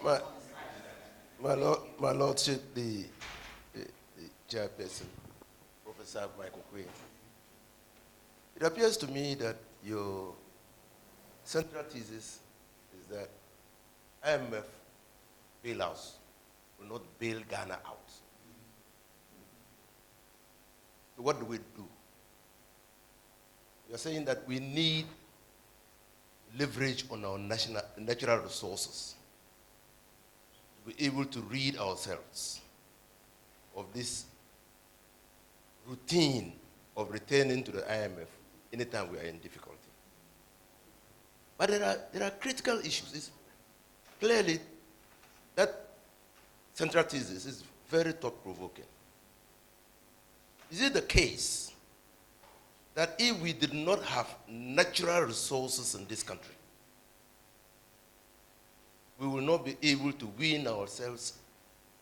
My, my Lordship, the chairperson, Professor Michael Quinn, it appears to me that your central thesis is that IMF bailouts will not bail Ghana out. So what do we do? You're saying that we need leverage on our natural resources to be able to rid ourselves of this routine of returning to the IMF anytime we are in difficulty. But there are critical issues. It's clearly, that central thesis is very thought-provoking. Is it the case that if we did not have natural resources in this country, we will not be able to wean ourselves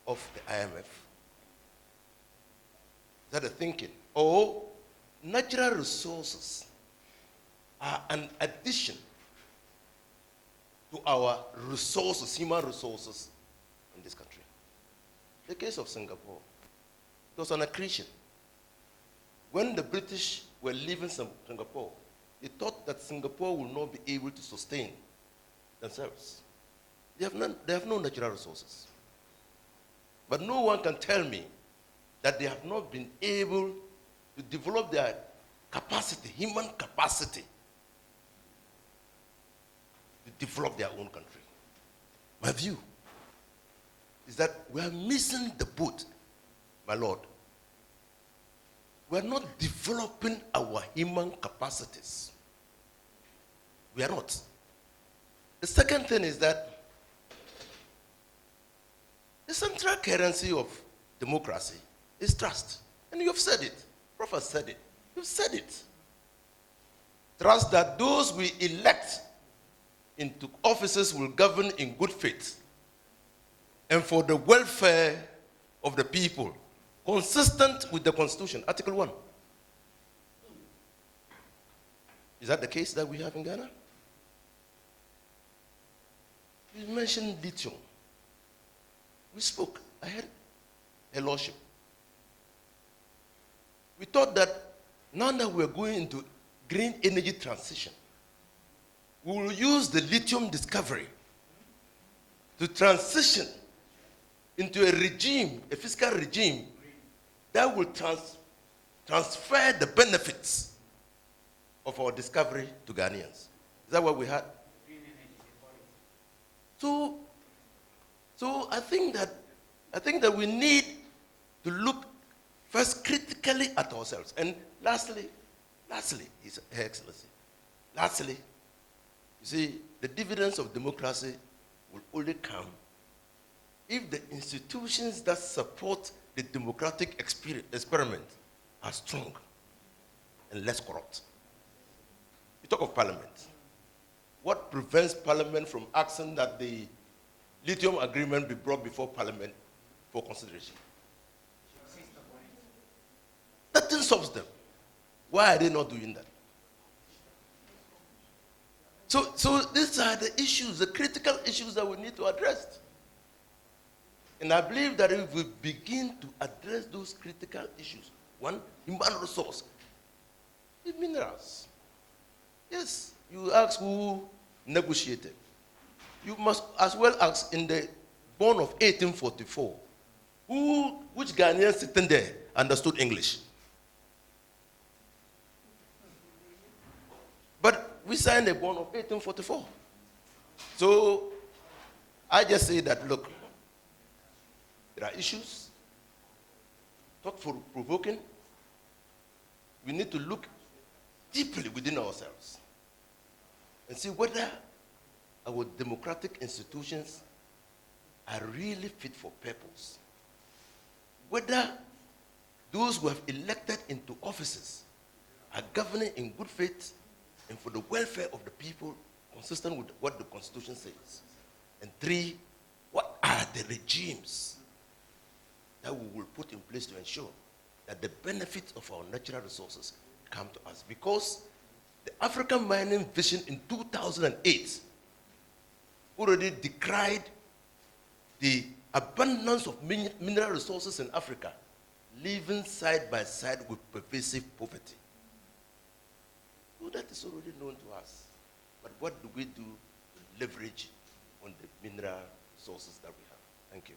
off the IMF? Is that the thinking? Or natural resources are an addition to our resources, human resources in this country? The case of Singapore, it was an accretion. When the British were leaving Singapore, they thought that Singapore will not be able to sustain themselves. They have no natural resources. But no one can tell me that they have not been able to develop their capacity, human capacity, to develop their own country. My view is that we are missing the boat, my Lord. We are not developing our human capacities. We are not. The second thing is that the central currency of democracy is trust. And you've said it. Prophet said it. You've said it. Trust that those we elect into offices will govern in good faith and for the welfare of the people, consistent with the Constitution, Article 1. Is that the case that we have in Ghana? You mentioned lithium. We spoke. I heard a lordship. We thought that now that we're going into green energy transition, we will use the lithium discovery to transition into a regime, a fiscal regime, that will transfer the benefits of our discovery to Ghanaians. Is that what we had? So I think that we need to look first critically at ourselves. And lastly, His Excellency, lastly, you see, the dividends of democracy will only come if the institutions that support the democratic experiment are strong and less corrupt. You talk of parliament. What prevents parliament from asking that the lithium agreement be brought before parliament for consideration? Nothing stops them. Why are they not doing that? So these are the issues, the critical issues that we need to address. And I believe that if we begin to address those critical issues, one, human resource, the minerals. Yes, you ask who negotiated. You must as well ask, in the bond of 1844, which Ghanaian sitting there understood English? But we signed a bond of 1844. So I just say that, look, there are issues, thought-provoking. We need to look deeply within ourselves and see whether our democratic institutions are really fit for purpose. Whether those who have elected into offices are governing in good faith and for the welfare of the people, consistent with what the Constitution says. And three, what are the regimes that we will put in place to ensure that the benefits of our natural resources come to us? Because the African Mining Vision in 2008 already decried the abundance of mineral resources in Africa living side by side with pervasive poverty. So that is already known to us. But what do we do to leverage on the mineral sources that we have? Thank you.